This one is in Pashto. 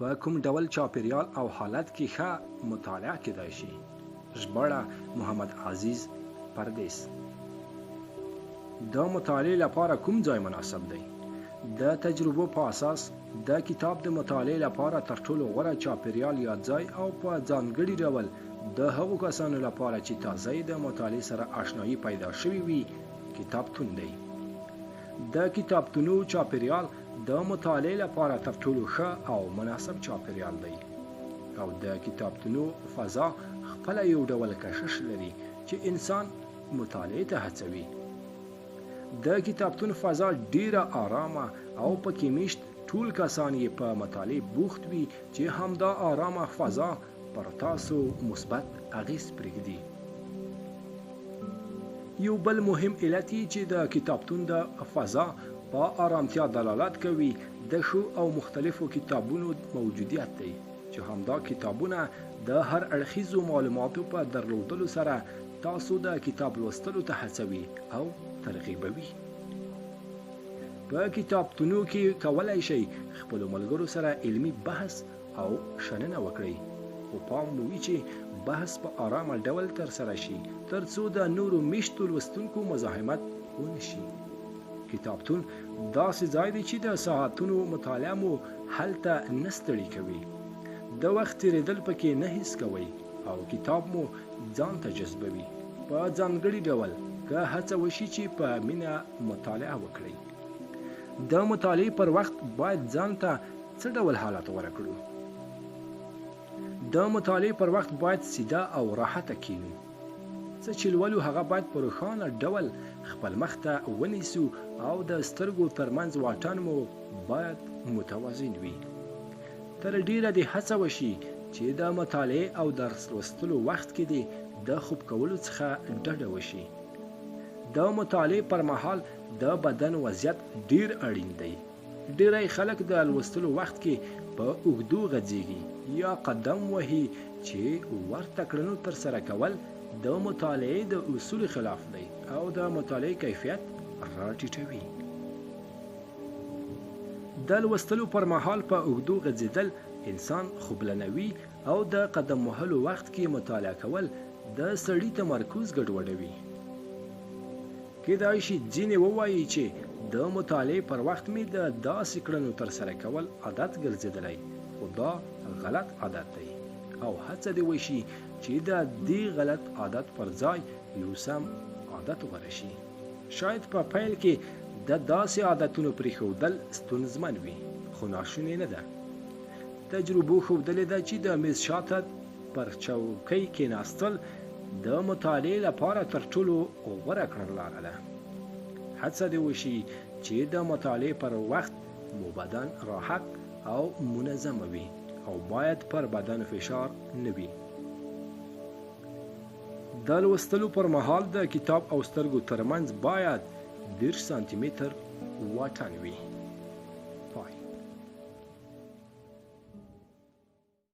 په کوم ډول چاپیریال او حالت کې ښه مطالعه کیدای شي. ژباړه محمد عزیز پردیس. د مطالعې لپاره کوم ځای مناسب دی؟ د تجربو په اساس د کتاب د مطالعې لپاره تر ټولو غوره چاپیریال یا ځای او په ځانګړي ډول د هغو کسانو لپاره چې تازه د مطالعې سره آشنایي پیدا شوي وي کتابتون دی. د کتابتونو چاپیریال د مطالعې لپاره تر ټولو ښه او مناسب چاپیریال دی او د کتابتونو فضا خپله یو ډول کشش لري چې انسان مطالعې ته هڅوي. د کتابتون فضا ډیره آرامه او پکې میشت ټول کسان یې په مطالعې بوخت وي چې همدا آرامه فضا پر تاسو مثبت اغیز پرېږدي. یو بل مهم علت چې د کتابتون د فضا په آرامتیا دلالت کوي د ښو او مختلفو کتابونو موجودیت دی چې همدا کتابونه د هر اړخیزو معلوماتو په درلودلو سره تاسو د کتاب لوستلو ته هڅوي او ترغیبوي. په کتابتونو کې کولای شئ خپلو ملګرو سره علمي بحث او شننه وکړئ، خو پام مو وي چې بحث په آرامه ډول ترسره شي ترڅو د نورو میشتو لوستونکو مزاحمت ونه شي. کتابتون داسې ځای دی چې د ساعتونو مطالعه مو هلته نه ستړي کوي. د وخت تېرېدل پکې نه حس کوئ او کتاب مو ځان ته جذبوي. په ځانګړي ډول که هڅه وشي چې په مینه مطالعه وکړئ. د مطالعې پر وخت باید ځان ته څه ډول حالت غوره کړو؟ د مطالعې پر وخت باید سیده او راحته کینو. څه چې لولو هغه باید په روښانه ډول خپل مخ ته ونیسو او د سترګو ترمنځ واټن مو باید متوازن وي. تر ډیره دې هڅه وشي چې د مطالعې او درس لوستلو وخت کې دې د خوب کولو څخه ډډه وشي. د مطالعې پر مهال د بدن وضعیت ډیر اړین دی. ډیری خلک د لوستلو وخت کې په اوږدو غځېږي یا قدم وهي چې ورته کړنو ترسره کول د مطالعې د اصولو خلاف دی او د مطالعې کیفیت راټیټوي. د لوستلو پر مهال په اوږدو غځېدل انسان خوبلنوي او د قدم وهلو وخت کې مطالعه کول د سړي تمرکز ګډوډوي. کېدای شي ځینې ووایي چې د مطالعې پر وخت مې د داسې کړنو ترسره کول عادت ګرځېدلی، خو دا غلط عادت دی او هڅه دې وشي چې د دې غلط عادت پر ځای یو سم عادت غوره شي. شاید په پیل کې د داسې عادتونو پرېښودل ستونزمن وي، خو ناشونې نه ده. تجربو ښودلې ده چې د میز شاته پر چوکۍ کېناستل د مطالعې لپاره تر ټولو غوره کړنلاره ده. هڅه دې وشي چې د مطالعې پر وخت مو بدن راحت او منظمه وي او باید پر بدن فشار نه وي. د لوستلو پر مهال د کتاب او سترګو ترمنځ باید 10 سانتي متر واټن وي.